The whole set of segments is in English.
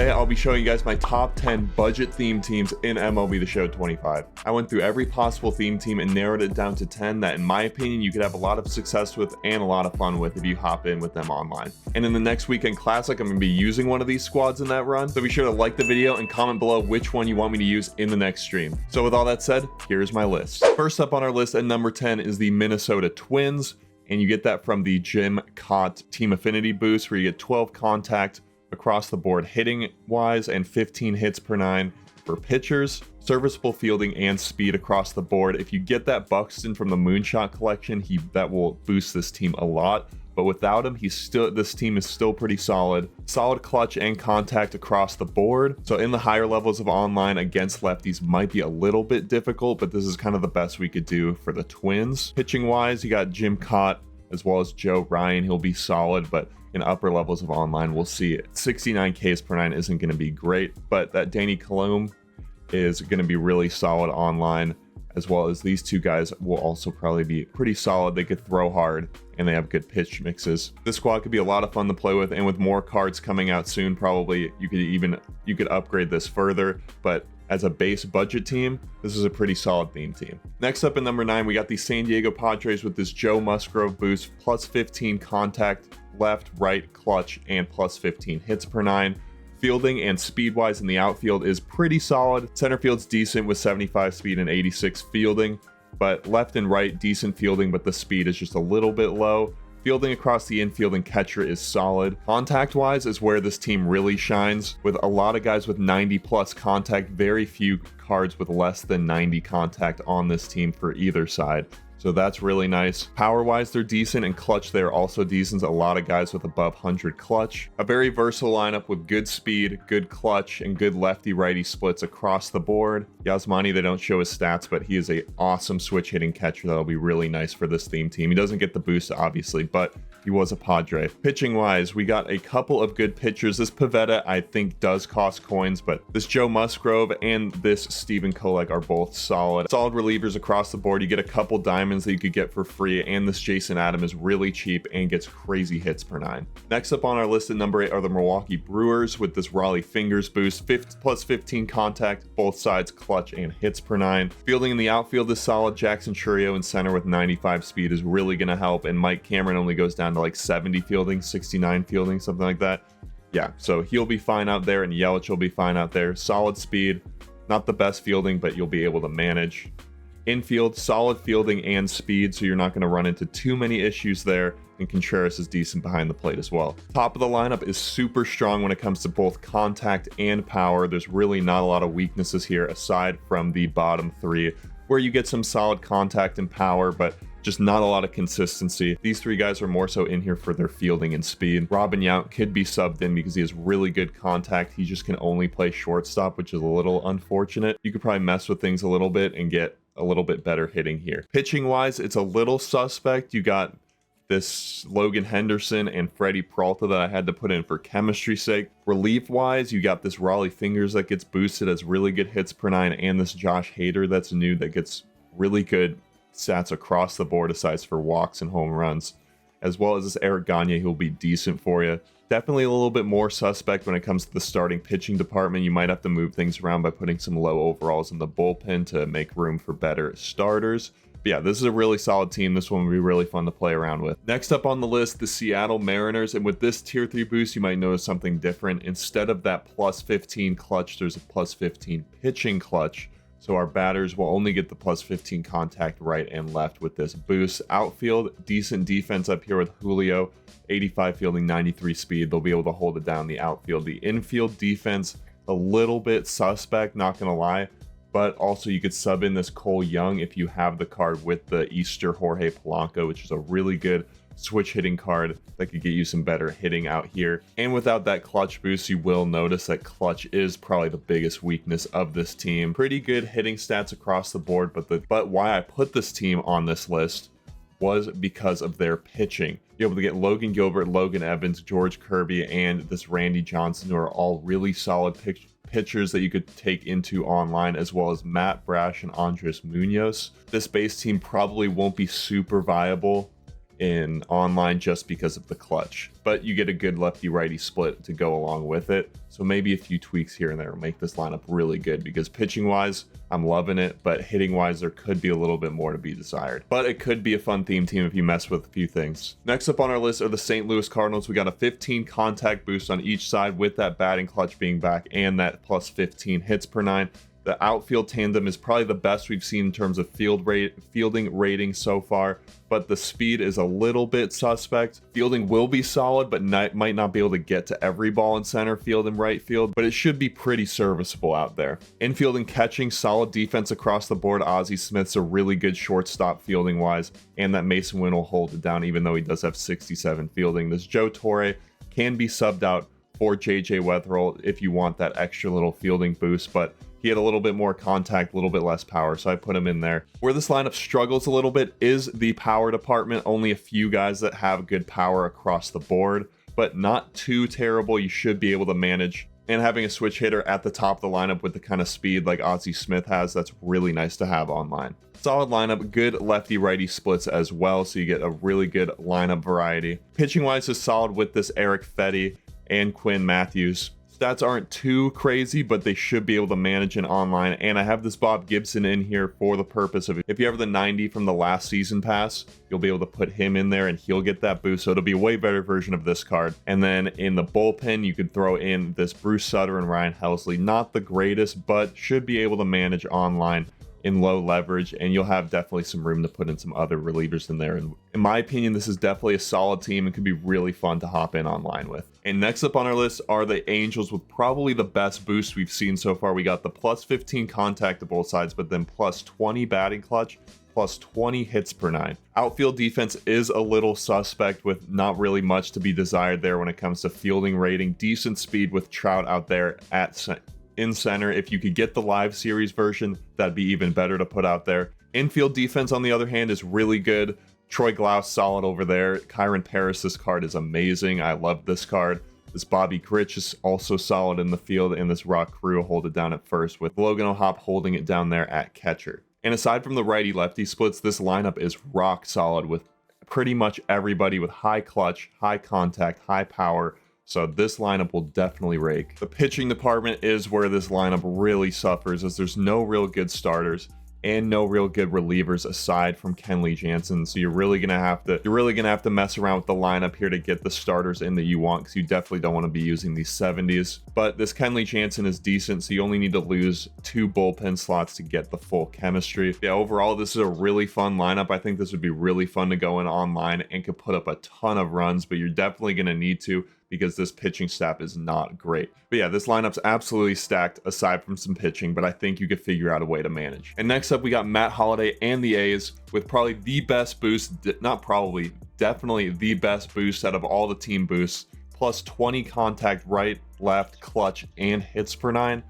Today, I'll be showing you guys my top 10 budget theme teams in MLB The Show 25. I went through every possible theme team and narrowed it down to 10 that, in my opinion, you could have a lot of success with and a lot of fun with if you hop in with them online. And in the next Weekend Classic, I'm going to be using one of these squads in that run, so be sure to like the video and comment below which one you want me to use in the next stream. So with all that said, here's my list. First up on our list at number 10 is the Minnesota Twins, and you get that from the Jim Cott Team Affinity boost, where you get 12 contact across the board hitting wise and 15 hits per 9 for pitchers, serviceable fielding and speed across the board. If you get that Buxton from the Moonshot collection, that will boost this team a lot. But without him, this team is still pretty solid. Solid clutch and contact across the board. So in the higher levels of online against lefties might be a little bit difficult, but this is kind of the best we could do for the Twins. Pitching wise, you got Jim Cott as well as Joe Ryan. He'll be solid, but in upper levels of online, we'll see it. 69 Ks per 9 isn't going to be great, but that Danny Colomb is going to be really solid online, as well as these two guys will also probably be pretty solid. They could throw hard and they have good pitch mixes. This squad could be a lot of fun to play with, and with more cards coming out soon, probably you could upgrade this further, but as a base budget team, this is a pretty solid theme team. Next up at number 9, we got the San Diego Padres with this Joe Musgrove boost, plus 15 contact, left, right, clutch, and plus 15 hits per 9. Fielding and speed wise in the outfield is pretty solid. Center field's decent with 75 speed and 86 fielding, but left and right decent fielding, but the speed is just a little bit low. Fielding across the infield and catcher is solid. Contact wise is where this team really shines, with a lot of guys with 90 plus contact, very few cards with less than 90 contact on this team for either side. So that's really nice. Power wise, they're decent, and clutch, they're also decent. A lot of guys with above 100 clutch. A very versatile lineup with good speed, good clutch, and good lefty righty splits across the board. Yasmani, they don't show his stats, but he is an awesome switch hitting catcher that'll be really nice for this theme team. He doesn't get the boost, obviously, but he was a Padre. Pitching wise, we got a couple of good pitchers. This Pivetta, I think, does cost coins, but this Joe Musgrove and this Stephen Kolek are both solid. Solid relievers across the board. You get a couple diamonds that you could get for free, and this Jason Adam is really cheap and gets crazy hits per 9. Next up on our list at number 8 are the Milwaukee Brewers with this Raleigh Fingers boost, plus 15 contact, both sides clutch and hits per 9. Fielding in the outfield is solid. Jackson Churio in center with 95 speed is really going to help, and Mike Cameron only goes down to like 70 fielding, 69 fielding, something like that. Yeah, so he'll be fine out there, and Yelich will be fine out there. Solid speed, not the best fielding, but you'll be able to manage. Infield, solid fielding and speed, so you're not going to run into too many issues there, and Contreras is decent behind the plate as well. Top of the lineup is super strong when it comes to both contact and power. There's really not a lot of weaknesses here aside from the bottom 3, where you get some solid contact and power, but just not a lot of consistency. These 3 guys are more so in here for their fielding and speed. Robin Yount could be subbed in because he has really good contact. He just can only play shortstop, which is a little unfortunate. You could probably mess with things a little bit and get a little bit better hitting here. Pitching wise, it's a little suspect. You got this Logan Henderson and Freddie Peralta that I had to put in for chemistry's sake. Relief wise, you got this Raleigh Fingers that gets boosted as really good hits per 9, and this Josh Hader that's new that gets really good stats across the board aside for walks and home runs, as well as this Eric Gagne, who will be decent for you. Definitely a little bit more suspect when it comes to the starting pitching department. You might have to move things around by putting some low overalls in the bullpen to make room for better starters. But yeah, this is a really solid team. This one will be really fun to play around with. Next up on the list, the Seattle Mariners. And with this tier 3 boost, you might notice something different. Instead of that plus 15 clutch, there's a plus 15 pitching clutch. So our batters will only get the plus 15 contact right and left with this boost. Outfield, decent defense up here with Julio, 85 fielding, 93 speed. They'll be able to hold it down the outfield. The infield defense, a little bit suspect, not going to lie. But also you could sub in this Cole Young if you have the card with the Easter Jorge Polanco, which is a really good switch hitting card that could get you some better hitting out here. And without that clutch boost, you will notice that clutch is probably the biggest weakness of this team. Pretty good hitting stats across the board, but why I put this team on this list was because of their pitching. You're able to get Logan Gilbert, Logan Evans, George Kirby, and this Randy Johnson, who are all really solid pitchers that you could take into online, as well as Matt Brash and Andres Munoz. This base team probably won't be super viable in online just because of the clutch, but you get a good lefty righty split to go along with it. So maybe a few tweaks here and there will make this lineup really good, because pitching wise, I'm loving it, but hitting wise, there could be a little bit more to be desired. But it could be a fun theme team if you mess with a few things. Next up on our list are the St. Louis Cardinals. We got a 15 contact boost on each side with that batting clutch being back and that plus 15 hits per nine. The outfield tandem is probably the best we've seen in terms of fielding rating so far, but the speed is a little bit suspect. Fielding will be solid, but might not be able to get to every ball in center field and right field, but it should be pretty serviceable out there. Infield and catching, solid defense across the board. Ozzie Smith's a really good shortstop fielding wise, and that Mason Wynn will hold it down even though he does have 67 fielding. This Joe Torre can be subbed out for JJ Wetherell if you want that extra little fielding boost, but he had a little bit more contact, a little bit less power, so I put him in there. Where this lineup struggles a little bit is the power department. Only a few guys that have good power across the board, but not too terrible. You should be able to manage. And having a switch hitter at the top of the lineup with the kind of speed like Ozzie Smith has, that's really nice to have online. Solid lineup, good lefty-righty splits as well, so you get a really good lineup variety. Pitching-wise is solid with this Eric Fetty and Quinn Matthews. Stats aren't too crazy, but they should be able to manage in online. And I have this Bob Gibson in here for the purpose of, if you have the 90 from the last season pass, you'll be able to put him in there and he'll get that boost. So it'll be a way better version of this card. And then in the bullpen, you could throw in this Bruce Sutter and Ryan Helsley. Not the greatest, but should be able to manage online in low leverage, and you'll have definitely some room to put in some other relievers in there. And in my opinion, this is definitely a solid team and could be really fun to hop in online with. And next up on our list are the Angels, with probably the best boost we've seen so far. We got the plus 15 contact to both sides, but then plus 20 batting clutch, plus 20 hits per nine. Outfield defense is a little suspect, with not really much to be desired there when it comes to fielding rating. Decent speed with Trout out there in center. If you could get the live series version, that'd be even better to put out there. Infield defense, on the other hand, is really good. Troy Glaus solid over there. Kyron Paris, this card is amazing. I love this card. This Bobby Grich is also solid in the field, and this Rock Crew hold it down at first, with Logan O'Hoppe holding it down there at catcher. And aside from the righty-lefty splits, this lineup is rock solid with pretty much everybody with high clutch, high contact, high power. So this lineup will definitely rake. The pitching department is where this lineup really suffers, as there's no real good starters and no real good relievers aside from Kenley Jansen. So you're really gonna have to mess around with the lineup here to get the starters in that you want, because you definitely don't want to be using these 70s. But this Kenley Jansen is decent, so you only need to lose 2 bullpen slots to get the full chemistry. Yeah, overall, this is a really fun lineup. I think this would be really fun to go in online and could put up a ton of runs, but you're definitely gonna need to, because this pitching staff is not great. But yeah, this lineup's absolutely stacked aside from some pitching, but I think you could figure out a way to manage. And next up, we got Matt Holliday and the A's with probably the best boost, definitely the best boost out of all the team boosts, plus 20 contact right, left, clutch, and hits per nine.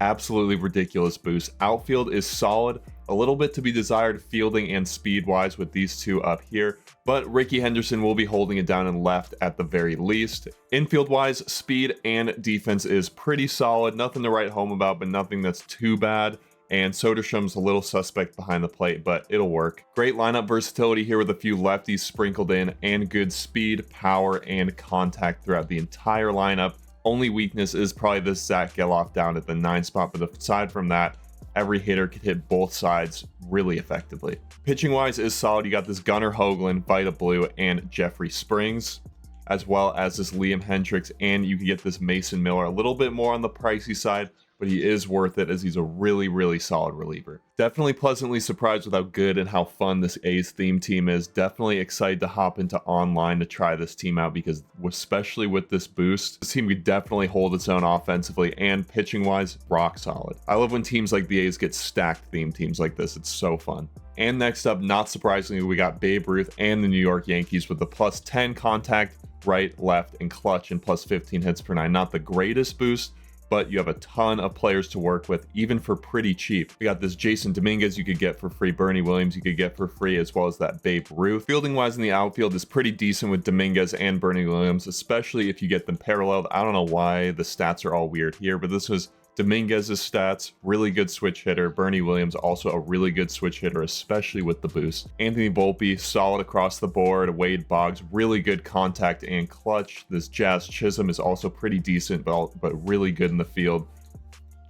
Absolutely ridiculous boost. Outfield is solid, a little bit to be desired fielding and speed wise with these two up here, but Ricky Henderson will be holding it down in left at the very least. Infield wise, speed and defense is pretty solid. Nothing to write home about, but nothing that's too bad. And Soderstrom's a little suspect behind the plate, but it'll work. Great lineup versatility here with a few lefties sprinkled in, and good speed, power, and contact throughout the entire lineup. Only weakness is probably this Zach Geloff down at the 9 spot, but aside from that, every hitter could hit both sides really effectively. Pitching wise is solid. You got this Gunnar Hoagland, Vita Blue, and Jeffrey Springs, as well as this Liam Hendricks, and you can get this Mason Miller, a little bit more on the pricey side, but he is worth it as he's a really, really solid reliever. Definitely pleasantly surprised with how good and how fun this A's theme team is. Definitely excited to hop into online to try this team out, because especially with this boost, this team could definitely hold its own offensively, and pitching wise, rock solid. I love when teams like the A's get stacked theme teams like this. It's so fun. And next up, not surprisingly, we got Babe Ruth and the New York Yankees with the plus 10 contact, right, left, and clutch, and plus 15 hits per nine. Not the greatest boost, but you have a ton of players to work with, even for pretty cheap. We got this Jason Dominguez you could get for free, Bernie Williams you could get for free, as well as that Babe Ruth. Fielding wise in the outfield is pretty decent with Dominguez and Bernie Williams, especially if you get them paralleled. I don't know why the stats are all weird here, but this was Dominguez's stats, really good switch hitter. Bernie Williams, also a really good switch hitter, especially with the boost. Anthony Volpe, solid across the board. Wade Boggs, really good contact and clutch. This Jazz Chisholm is also pretty decent, but really good in the field.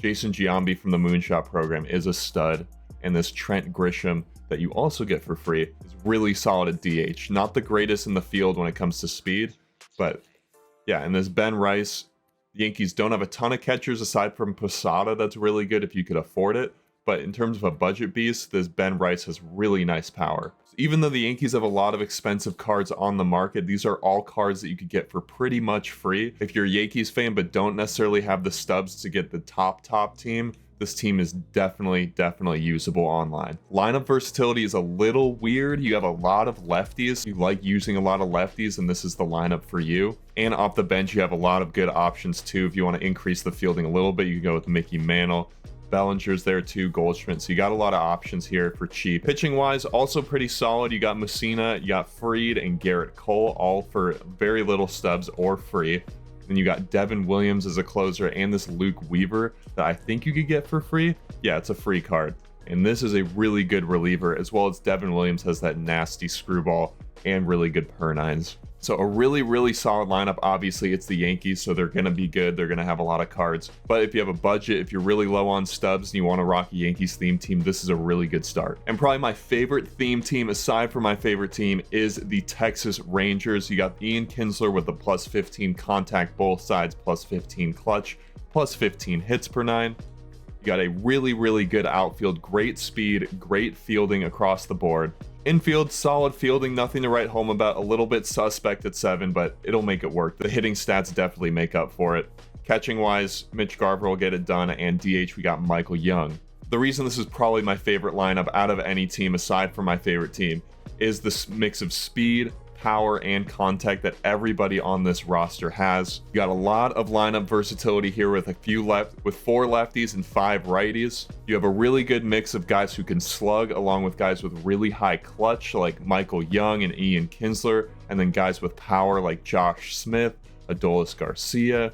Jason Giambi from the Moonshot program is a stud. And this Trent Grisham that you also get for free is really solid at DH. Not the greatest in the field when it comes to speed, but yeah, and this Ben Rice, the Yankees don't have a ton of catchers aside from Posada that's really good if you could afford it. But in terms of a budget beast, this Ben Rice has really nice power. So even though the Yankees have a lot of expensive cards on the market, these are all cards that you could get for pretty much free. If you're a Yankees fan but don't necessarily have the stubs to get the top team, this team is definitely usable online. Lineup versatility is a little weird. You have a lot of lefties. You like using a lot of lefties, and this is the lineup for you. And off the bench, you have a lot of good options too. If you want to increase the fielding a little bit, you can go with Mickey Mantle. Bellinger's there too, Goldschmidt. So you got a lot of options here for cheap. Pitching wise, also pretty solid. You got Mussina, you got Fried, and Garrett Cole, all for very little stubs or free. Then you got Devin Williams as a closer and this Luke Weaver that I think you could get for free. Yeah, it's a free card. And this is a really good reliever, as well as Devin Williams has that nasty screwball and really good per-nines. So a really solid lineup. Obviously, it's the Yankees, so they're going to be good. They're going to have a lot of cards. But if you have a budget, if you're really low on stubs and you want to rock a Yankees theme team, this is a really good start. And probably my favorite theme team, aside from my favorite team, is the Texas Rangers. You got Ian Kinsler with the plus 15 contact both sides, plus 15 clutch, plus 15 hits per 9. You got a really good outfield, great speed, great fielding across the board. Infield, solid fielding, nothing to write home about. A little bit suspect at 7, but it'll make it work. The hitting stats definitely make up for it. Catching wise, Mitch Garver will get it done, and DH, we got Michael Young. The reason this is probably my favorite lineup out of any team aside from my favorite team is this mix of speed, power, and contact that everybody on this roster has. You got a lot of lineup versatility here with 4 lefties and 5 righties. You have a really good mix of guys who can slug, along with guys with really high clutch like Michael Young and Ian Kinsler, and then guys with power like Josh Smith, Adolis Garcia,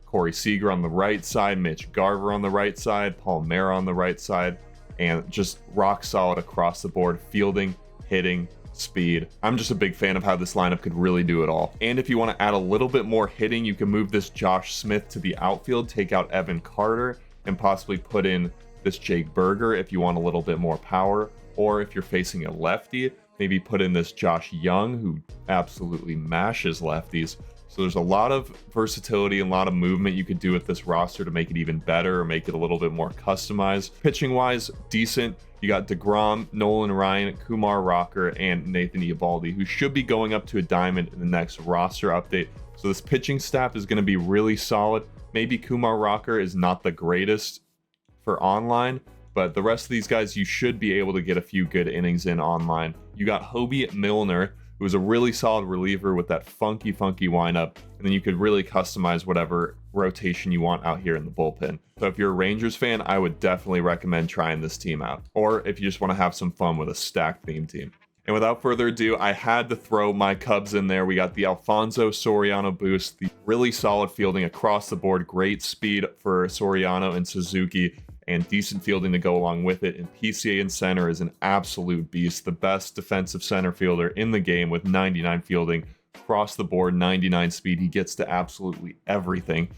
Corey Seager on the right side, Mitch Garver on the right side, Paul Mara on the right side, and just rock solid across the board, fielding, hitting, speed. I'm just a big fan of how this lineup could really do it all. And if you want to add a little bit more hitting, you can move this Josh Smith to the outfield, take out Evan Carter, and possibly put in this Jake Berger if you want a little bit more power. Or if you're facing a lefty, maybe put in this Josh Young, who absolutely mashes lefties. So there's a lot of versatility and a lot of movement you could do with this roster to make it even better or make it a little bit more customized. Pitching wise, decent. You got DeGrom, Nolan Ryan, Kumar Rocker, and Nathan Eovaldi, who should be going up to a diamond in the next roster update. So this pitching staff is going to be really solid. Maybe Kumar Rocker is not the greatest for online, but the rest of these guys, you should be able to get a few good innings in online. You got Hobie Milner, who is a really solid reliever with that funky windup, and then you could really customize whatever rotation you want out here in the bullpen. So if you're a Rangers fan, I would definitely recommend trying this team out. Or if you just want to have some fun with a stacked theme team. And without further ado, I had to throw my Cubs in there. We got the Alfonso Soriano boost, the really solid fielding across the board, great speed for Soriano and Suzuki, and decent fielding to go along with it. And PCA in center is an absolute beast, the best defensive center fielder in the game with 99 fielding, across the board, 99 speed. He gets to absolutely everything.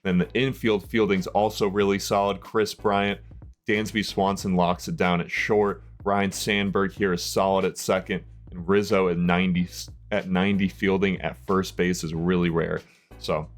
Then the infield fielding's also really solid. Chris Bryant, Dansby Swanson locks it down at short. Ryan Sandberg here is solid at second, and Rizzo at 90 fielding at first base is really rare. So,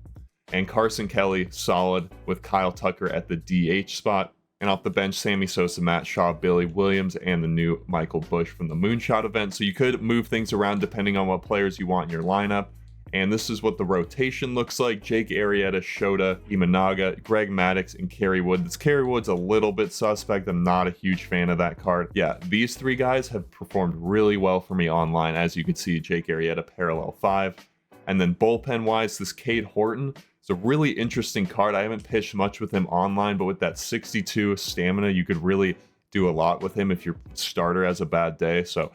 and Carson Kelly solid with Kyle Tucker at the DH spot. And off the bench, Sammy Sosa, Matt Shaw, Billy Williams, and the new Michael Busch from the Moonshot event. So you could move things around depending on what players you want in your lineup. And this is what the rotation looks like. Jake Arrieta, Shota Imanaga, Greg Maddux, and Kerry Wood. This Kerry Wood's a little bit suspect. I'm not a huge fan of that card. Yeah, these 3 guys have performed really well for me online. As you can see, Jake Arrieta, parallel 5. And then bullpen-wise, this Cade Horton, it's a really interesting card. I haven't pitched much with him online, but with that 62 stamina, you could really do a lot with him if your starter has a bad day. So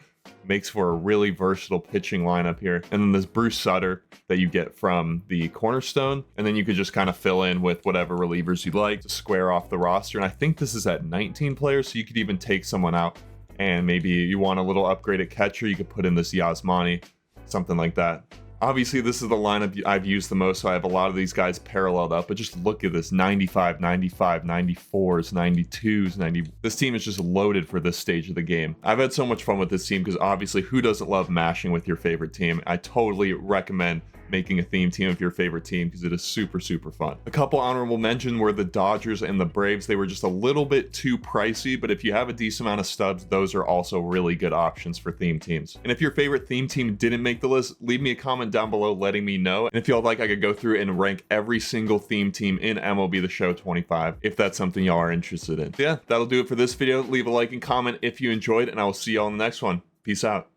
makes for a really versatile pitching lineup here. And then this Bruce Sutter that you get from the cornerstone, and then you could just kind of fill in with whatever relievers you'd like to square off the roster. And I think this is at 19 players, so you could even take someone out, and maybe you want a little upgraded catcher, you could put in this Yasmani, something like that. Obviously, this is the lineup I've used the most, so I have a lot of these guys paralleled up, but just look at this: 95, 95, 94s, 92s, 90. This team is just loaded for this stage of the game. I've had so much fun with this team because obviously, who doesn't love mashing with your favorite team? I totally recommend making a theme team of your favorite team because it is super, super fun. A couple honorable mention were the Dodgers and the Braves. They were just a little bit too pricey, but if you have a decent amount of stubs, those are also really good options for theme teams. And if your favorite theme team didn't make the list, leave me a comment down below letting me know. And if y'all like, I could go through and rank every single theme team in MLB The Show 25 if that's something y'all are interested in. Yeah, that'll do it for this video. Leave a like and comment if you enjoyed, and I will see y'all in the next one. Peace out.